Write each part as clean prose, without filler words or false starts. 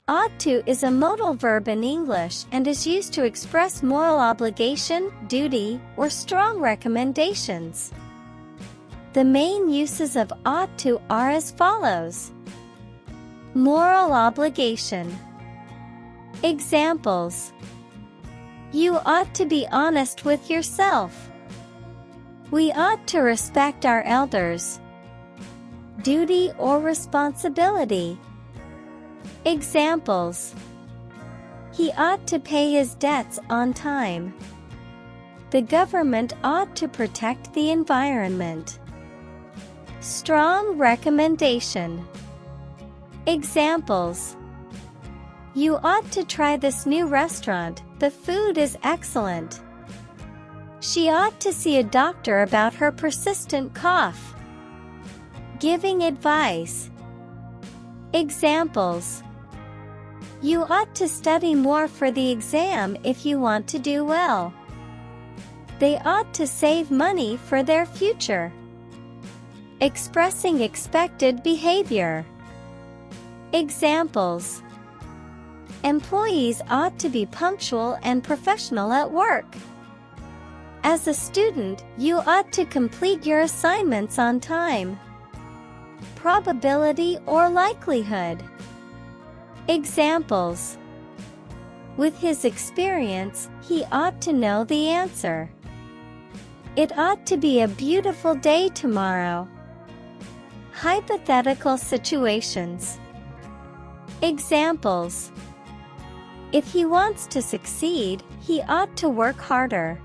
Ought to is a modal verb in English and is used to express moral obligation, duty, or strong recommendations. The main uses of ought to are as follows. Moral obligation. Examples: You ought to be honest with yourself. We ought to respect our elders. Duty or responsibility. Examples: He ought to pay his debts on time. The government ought to protect the environment. Strong recommendation. Examples: You ought to try this new restaurant, the food is excellent. She ought to see a doctor about her persistent cough. Giving advice. Examples: You ought to study more for the exam if you want to do well. They ought to save money for their future. Expressing expected behavior. Examples: Employees ought to be punctual and professional at work. As a student, you ought to complete your assignments on time. Probability or likelihood. Examples: With his experience, he ought to know the answer. It ought to be a beautiful day tomorrow. Hypothetical situations. Examples: If he wants to succeed, he ought to work harder.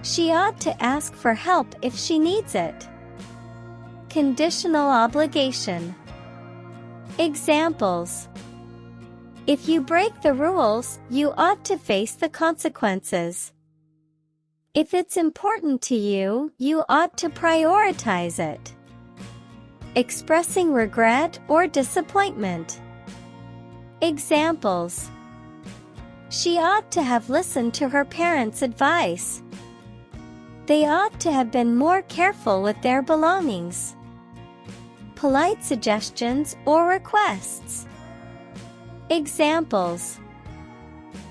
She ought to ask for help if she needs it. Conditional obligation. Examples: If you break the rules, you ought to face the consequences. If it's important to you, you ought to prioritize it. Expressing regret or disappointment. Examples: She ought to have listened to her parents' advice. They ought to have been more careful with their belongings. Polite suggestions or requests. Examples: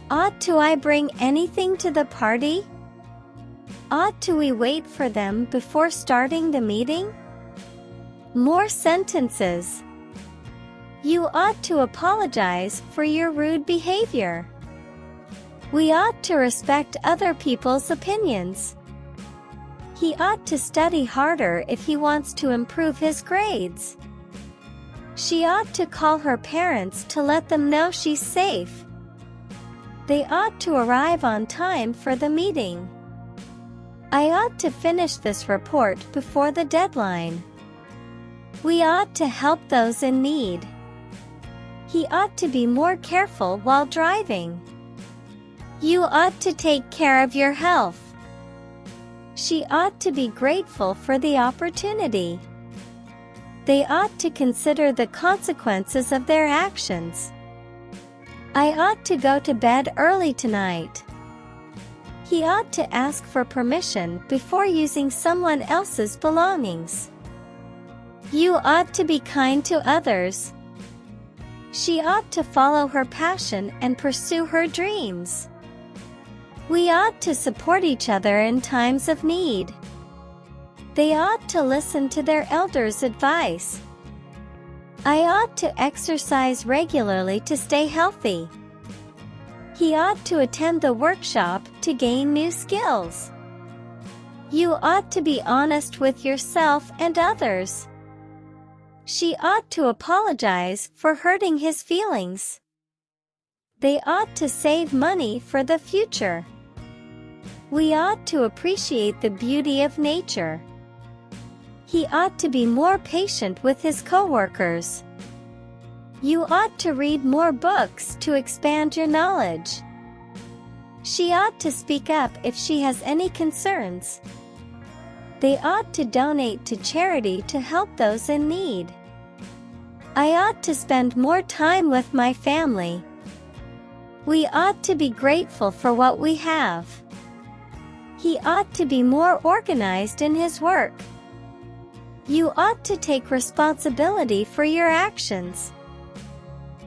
Ought to I bring anything to the party? Ought to we wait for them before starting the meeting? More sentences. You ought to apologize for your rude behavior. We ought to respect other people's opinions. He ought to study harder if he wants to improve his grades. She ought to call her parents to let them know she's safe. They ought to arrive on time for the meeting. I ought to finish this report before the deadline. We ought to help those in need. He ought to be more careful while driving. You ought to take care of your health. She ought to be grateful for the opportunity. They ought to consider the consequences of their actions. I ought to go to bed early tonight. He ought to ask for permission before using someone else's belongings. You ought to be kind to others. She ought to follow her passion and pursue her dreams. We ought to support each other in times of need. They ought to listen to their elders' advice. I ought to exercise regularly to stay healthy. He ought to attend the workshop to gain new skills. You ought to be honest with yourself and others. She ought to apologize for hurting his feelings. They ought to save money for the future. We ought to appreciate the beauty of nature. He ought to be more patient with his coworkers. You ought to read more books to expand your knowledge. She ought to speak up if she has any concerns. They ought to donate to charity to help those in need. I ought to spend more time with my family. We ought to be grateful for what we have. He ought to be more organized in his work. You ought to take responsibility for your actions.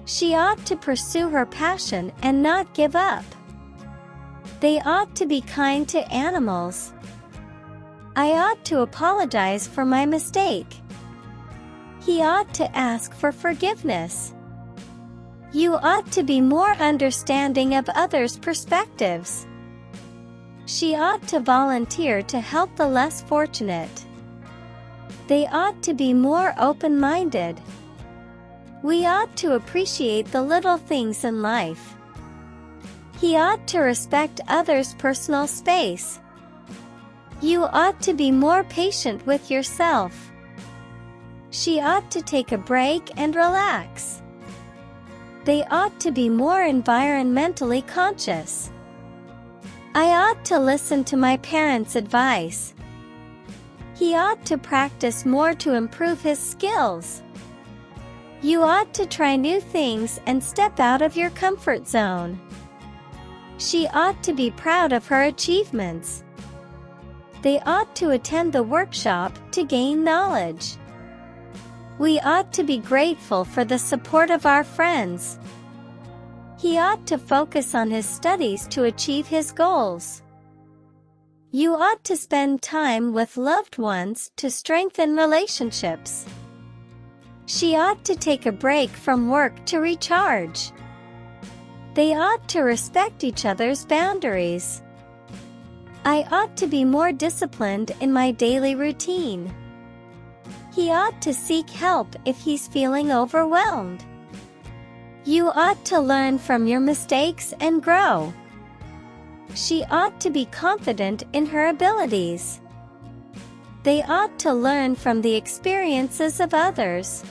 She ought to pursue her passion and not give up. They ought to be kind to animals. I ought to apologize for my mistake. He ought to ask for forgiveness. You ought to be more understanding of others' perspectives. She ought to volunteer to help the less fortunate. They ought to be more open-minded. We ought to appreciate the little things in life. He ought to respect others' personal space. You ought to be more patient with yourself. She ought to take a break and relax. They ought to be more environmentally conscious. I ought to listen to my parents' advice. He ought to practice more to improve his skills. You ought to try new things and step out of your comfort zone. She ought to be proud of her achievements. They ought to attend the workshop to gain knowledge. We ought to be grateful for the support of our friends. He ought to focus on his studies to achieve his goals. You ought to spend time with loved ones to strengthen relationships. She ought to take a break from work to recharge. They ought to respect each other's boundaries. I ought to be more disciplined in my daily routine. He ought to seek help if he's feeling overwhelmed. You ought to learn from your mistakes and grow. She ought to be confident in her abilities. They ought to learn from the experiences of others.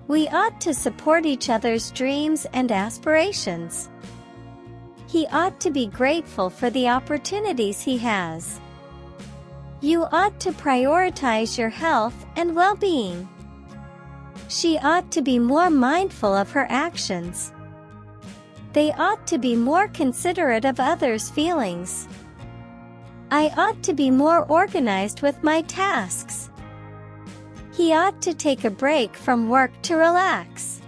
We ought to support each other's dreams and aspirations. He ought to be grateful for the opportunities he has. You ought to prioritize your health and well-being. She ought to be more mindful of her actions. They ought to be more considerate of others' feelings. I ought to be more organized with my tasks. He ought to take a break from work to relax.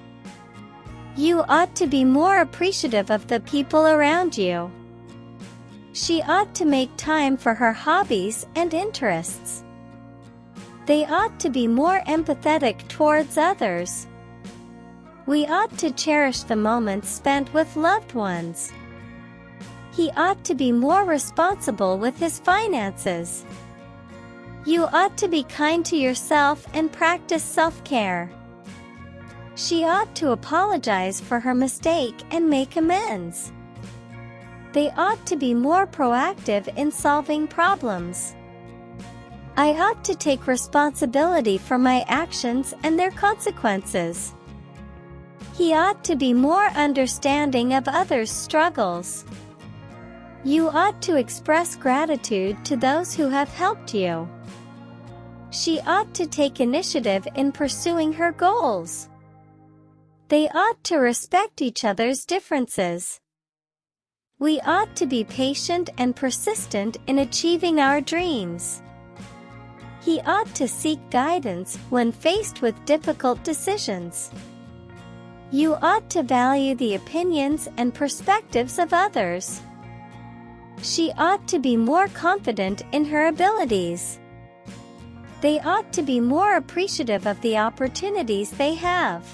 You ought to be more appreciative of the people around you. She ought to make time for her hobbies and interests. They ought to be more empathetic towards others. We ought to cherish the moments spent with loved ones. He ought to be more responsible with his finances. You ought to be kind to yourself and practice self-care. She ought to apologize for her mistake and make amends. They ought to be more proactive in solving problems. I ought to take responsibility for my actions and their consequences. He ought to be more understanding of others' struggles. You ought to express gratitude to those who have helped you. She ought to take initiative in pursuing her goals. They ought to respect each other's differences. We ought to be patient and persistent in achieving our dreams. He ought to seek guidance when faced with difficult decisions. You ought to value the opinions and perspectives of others. She ought to be more confident in her abilities. They ought to be more appreciative of the opportunities they have.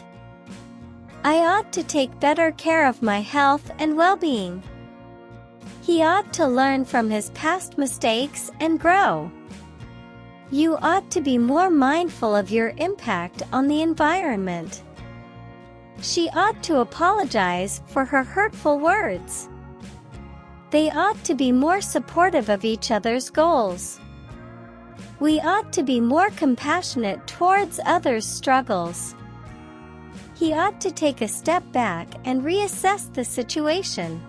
I ought to take better care of my health and well-being. He ought to learn from his past mistakes and grow. You ought to be more mindful of your impact on the environment. She ought to apologize for her hurtful words. They ought to be more supportive of each other's goals. We ought to be more compassionate towards others' struggles. He ought to take a step back and reassess the situation.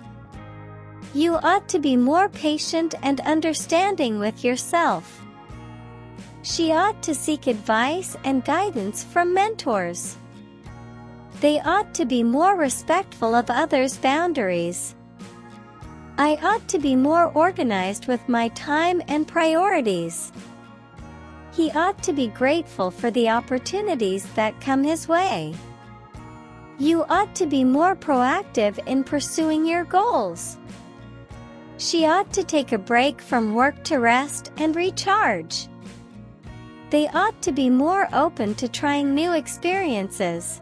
You ought to be more patient and understanding with yourself. She ought to seek advice and guidance from mentors. They ought to be more respectful of others' boundaries. I ought to be more organized with my time and priorities. He ought to be grateful for the opportunities that come his way. You ought to be more proactive in pursuing your goals. She ought to take a break from work to rest and recharge. They ought to be more open to trying new experiences.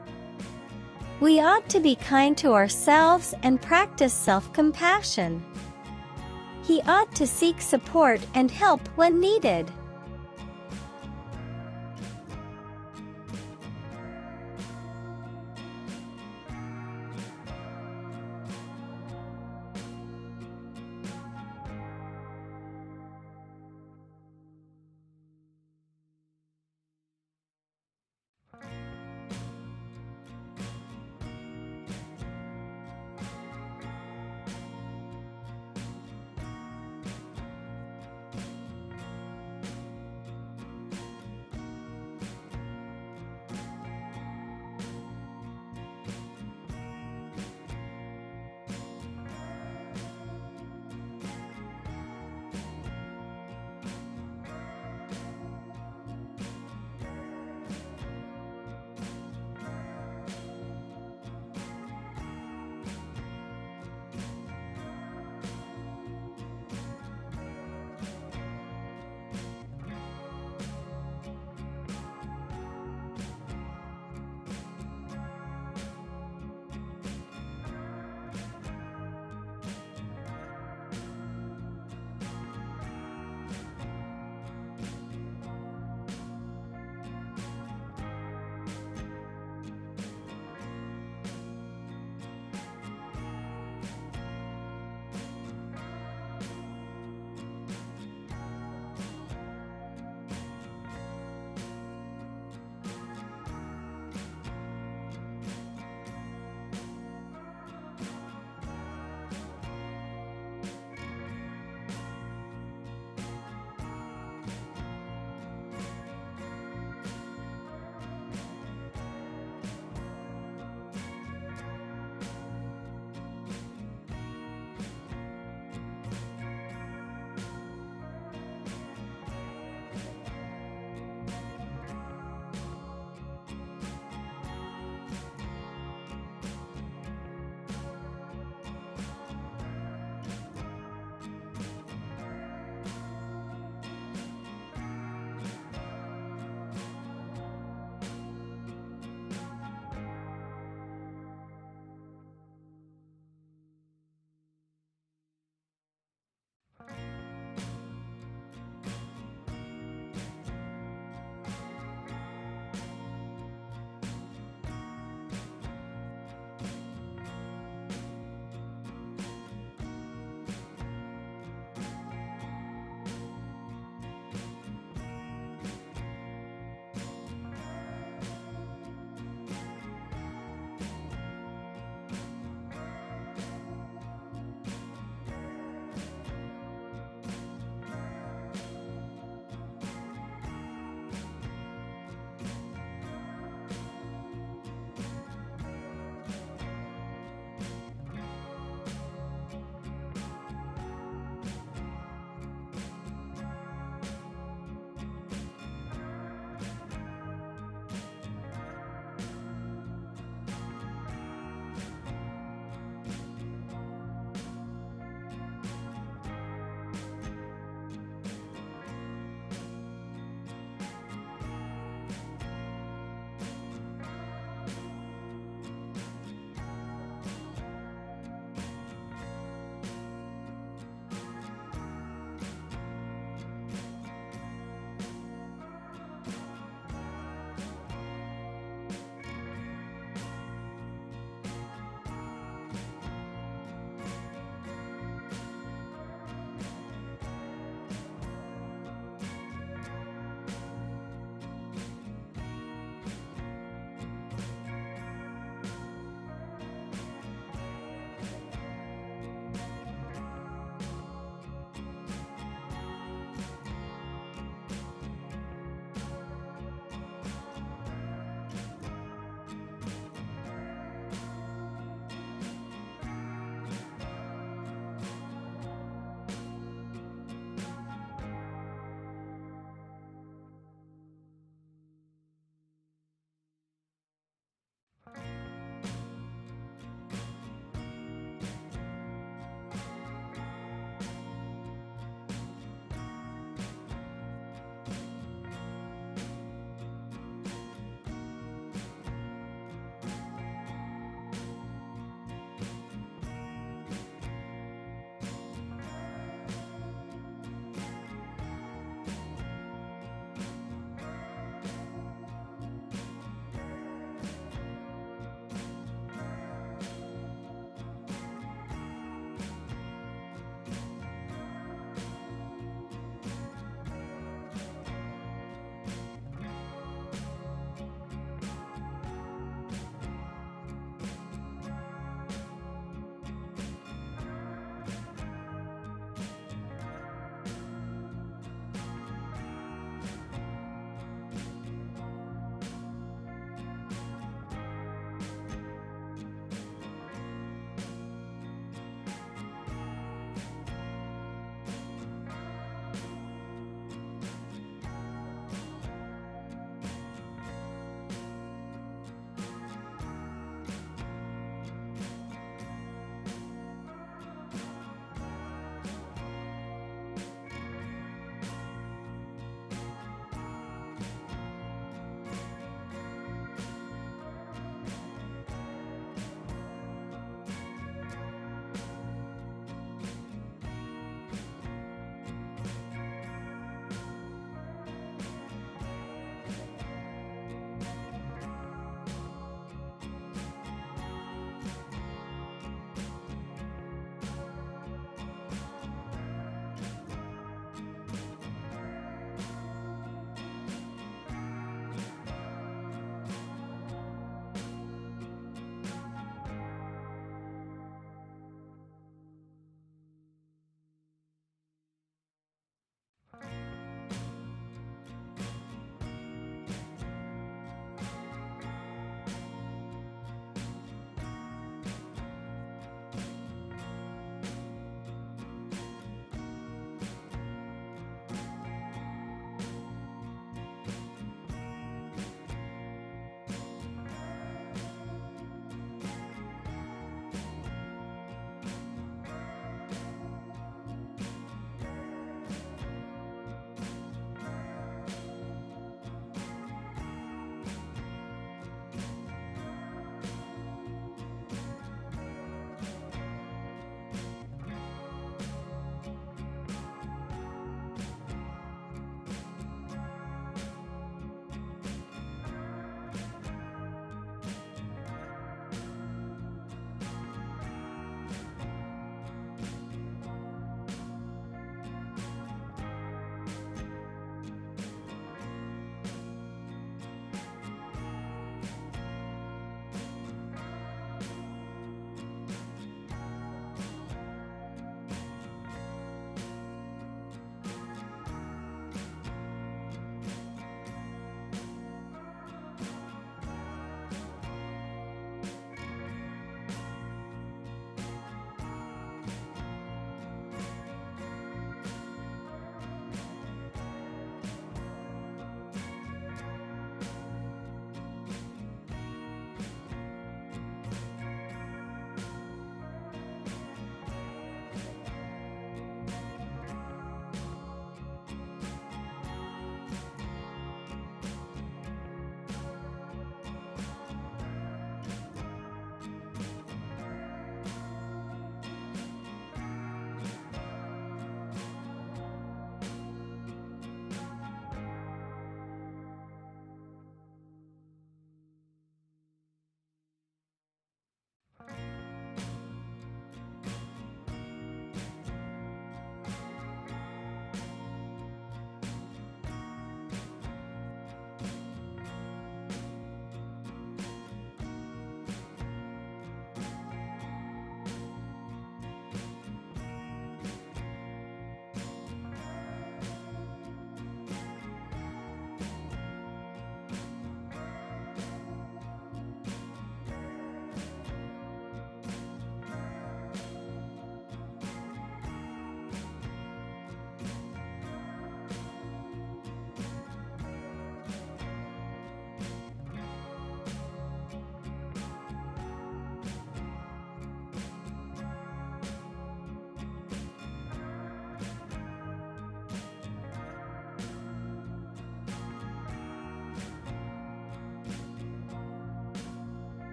We ought to be kind to ourselves and practice self-compassion. He ought to seek support and help when needed.